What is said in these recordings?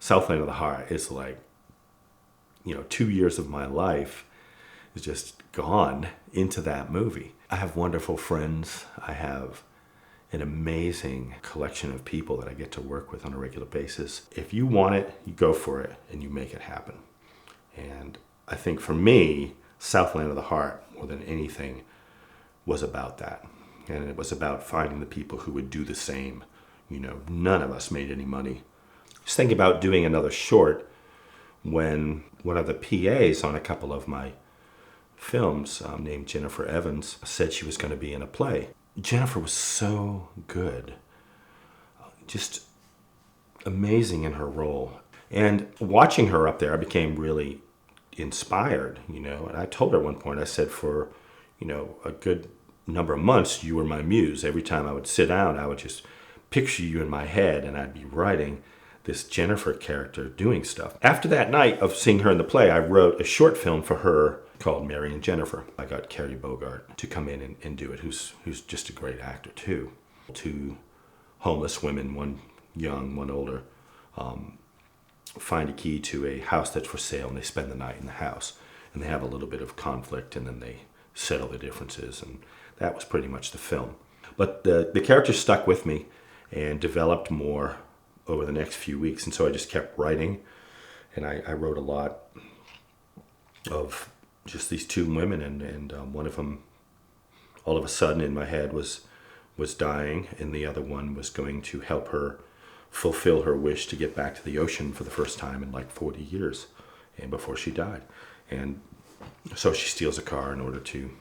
Southland of the Heart is like, 2 years of my life is just gone into that movie. I have wonderful friends. I have an amazing collection of people that I get to work with on a regular basis. If you want it, you go for it and you make it happen. And I think for me, Southland of the Heart, more than anything, was about that. And it was about finding the people who would do the same. None of us made any money. Just think about doing another short when one of the PAs on a couple of my films, named Jennifer Evans, said she was going to be in a play. Jennifer was so good, just amazing in her role. And watching her up there, I became really inspired, And I told her at one point, I said, for, a good number of months, you were my muse. Every time I would sit down, I would just picture you in my head, and I'd be writing this Jennifer character doing stuff. After that night of seeing her in the play, I wrote a short film for her called Mary and Jennifer. I got Carrie Bogart to come in and do it, who's just a great actor too. Two homeless women, one young, one older, find a key to a house that's for sale, and they spend the night in the house. And they have a little bit of conflict, and then they settle the differences, and that was pretty much the film. But the character stuck with me and developed more over the next few weeks, and so I just kept writing, and I wrote a lot of just these two women, and one of them, all of a sudden in my head, was dying, and the other one was going to help her fulfill her wish to get back to the ocean for the first time in like 40 years, and before she died. And so she steals a car in order to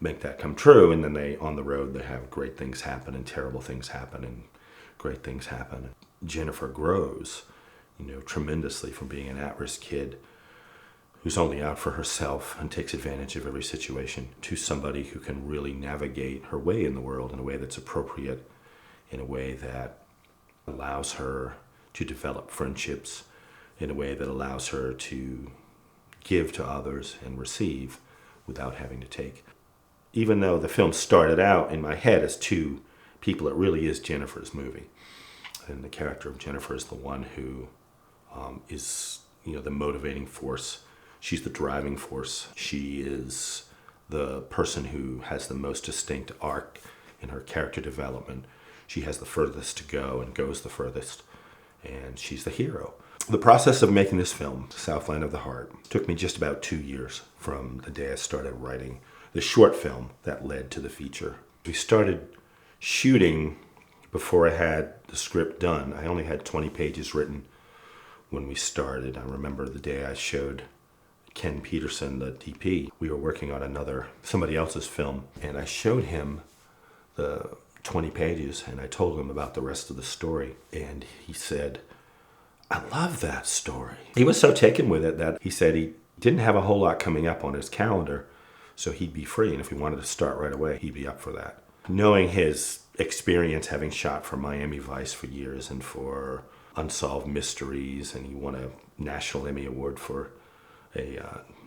make that come true, and then on the road, they have great things happen, and terrible things happen, and great things happen. Jennifer grows, tremendously from being an at-risk kid who's only out for herself and takes advantage of every situation to somebody who can really navigate her way in the world in a way that's appropriate, in a way that allows her to develop friendships, in a way that allows her to give to others and receive without having to take. Even though the film started out in my head as two people, it really is Jennifer's movie. And the character of Jennifer is the one who is, the motivating force. She's the driving force. She is the person who has the most distinct arc in her character development. She has the furthest to go and goes the furthest. And she's the hero. The process of making this film, Southland of the Heart, took me just about 2 years from the day I started writing the short film that led to the feature. We started shooting before I had the script done. I only had 20 pages written when we started. I remember the day I showed Ken Peterson, the DP. We were working on somebody else's film, and I showed him the 20 pages, and I told him about the rest of the story, and he said, "I love that story." He was so taken with it that he said he didn't have a whole lot coming up on his calendar, so he'd be free, and if he wanted to start right away, he'd be up for that. Knowing his experience having shot for Miami Vice for years and for Unsolved Mysteries, and he won a National Emmy Award for a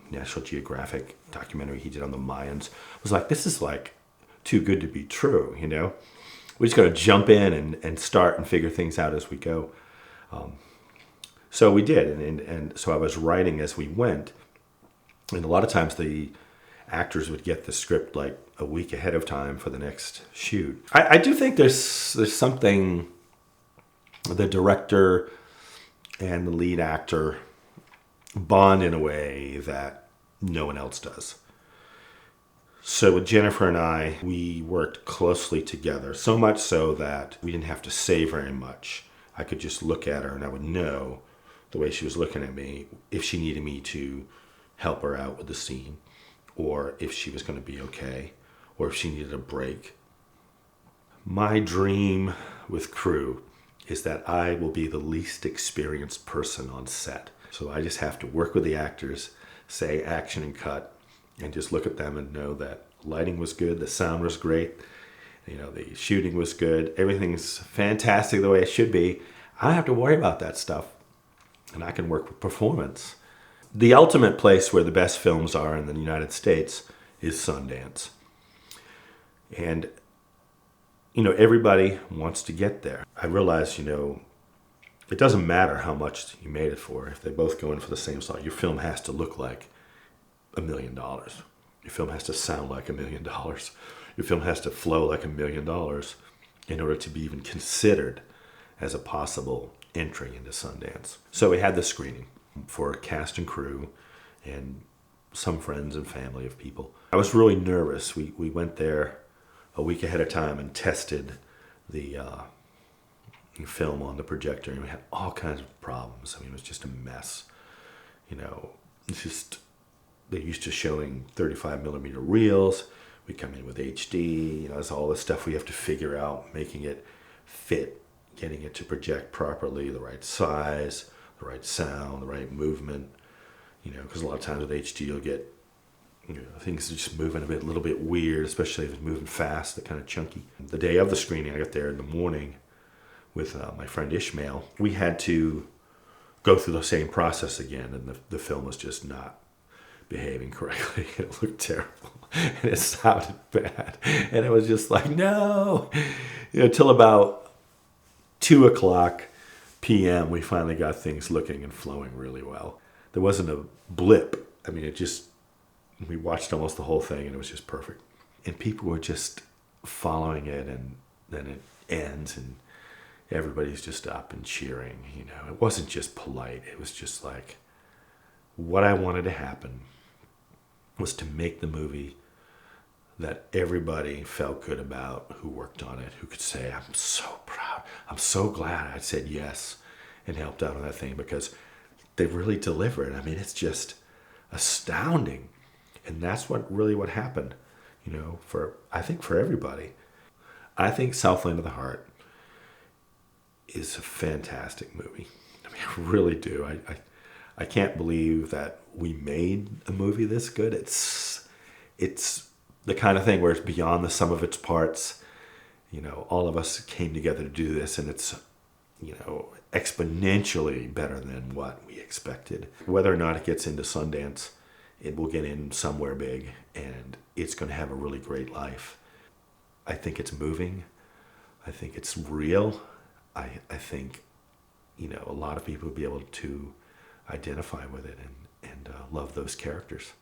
National Geographic documentary he did on the Mayans, I was like, this is like too good to be true, We're just going to jump in and start and figure things out as we go. So we did, and so I was writing as we went, and a lot of times the actors would get the script like a week ahead of time for the next shoot. I do think there's something the director and the lead actor bond in a way that no one else does. So with Jennifer and I, we worked closely together, so much so that we didn't have to say very much. I could just look at her and I would know the way she was looking at me if she needed me to help her out with the scene, or if she was going to be okay, or if she needed a break. My dream with crew is that I will be the least experienced person on set. So I just have to work with the actors, say action and cut, and just look at them and know that lighting was good, the sound was great, the shooting was good, everything's fantastic the way it should be. I don't have to worry about that stuff, and I can work with performance. The ultimate place where the best films are in the United States is Sundance. And, everybody wants to get there. I realize, It doesn't matter how much you made it for. If they both go in for the same slot, your film has to look like $1 million. Your film has to sound like $1 million. Your film has to flow like $1 million in order to be even considered as a possible entry into Sundance. So we had the screening for cast and crew and some friends and family of people. I was really nervous. We went there a week ahead of time and tested the film on the projector, and we had all kinds of problems. I mean, it was just a mess. It's just, they're used to showing 35 millimeter reels. We come in with HD, it's all the stuff we have to figure out, making it fit, getting it to project properly, the right size, the right sound, the right movement. Because a lot of times with HD you'll get things just moving a little bit weird, especially if it's moving fast, they're kind of chunky. The day of the screening, I got there in the morning with my friend Ishmael. We had to go through the same process again, and the film was just not behaving correctly. It looked terrible, and it sounded bad, and it was just like, no. Till about 2:00 p.m. we finally got things looking and flowing really well. There wasn't a blip. I mean, we watched almost the whole thing, and it was just perfect. And people were just following it, and then it ends, and everybody's just up and cheering. It wasn't just polite. It was just like, what I wanted to happen was to make the movie that everybody felt good about who worked on it, who could say, I'm so proud. I'm so glad I said yes and helped out on that thing, because they really delivered. I mean, it's just astounding. And that's what happened, I think for everybody. I think Southland of the Heart is a fantastic movie. I mean, I really do. I can't believe that we made a movie this good. It's the kind of thing where it's beyond the sum of its parts. All of us came together to do this, and it's, exponentially better than what we expected. Whether or not it gets into Sundance, it will get in somewhere big, and it's going to have a really great life. I think it's moving. I think it's real. I think, a lot of people will be able to identify with it and love those characters.